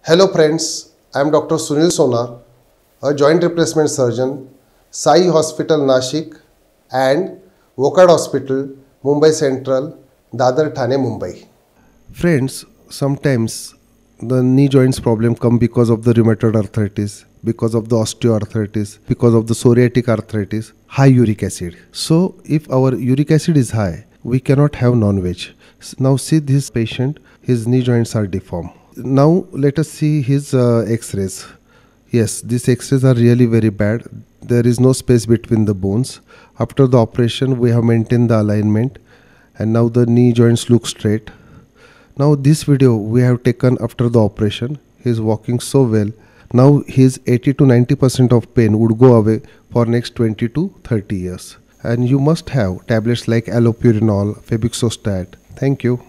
Hello friends, I am Dr. Sunil Sonar, a joint replacement surgeon, Sai Hospital Nashik and Wokad Hospital, Mumbai Central, Dadar Thane, Mumbai. Friends, sometimes the knee joints problem come because of the rheumatoid arthritis, because of the osteoarthritis, because of the psoriatic arthritis, high uric acid. So if our uric acid is high, we cannot have non-veg. Now see this patient, his knee joints are deformed. Now let us see his x-rays. Yes, these x-rays are really very bad. There is no space between the bones. After the operation, we have maintained the alignment and now the knee joints look straight. Now this video we have taken after the operation. He is walking so well. Now his 80 to 90% of pain would go away for next 20 to 30 years. And you must have tablets like allopurinol, febuxostat. Thank you.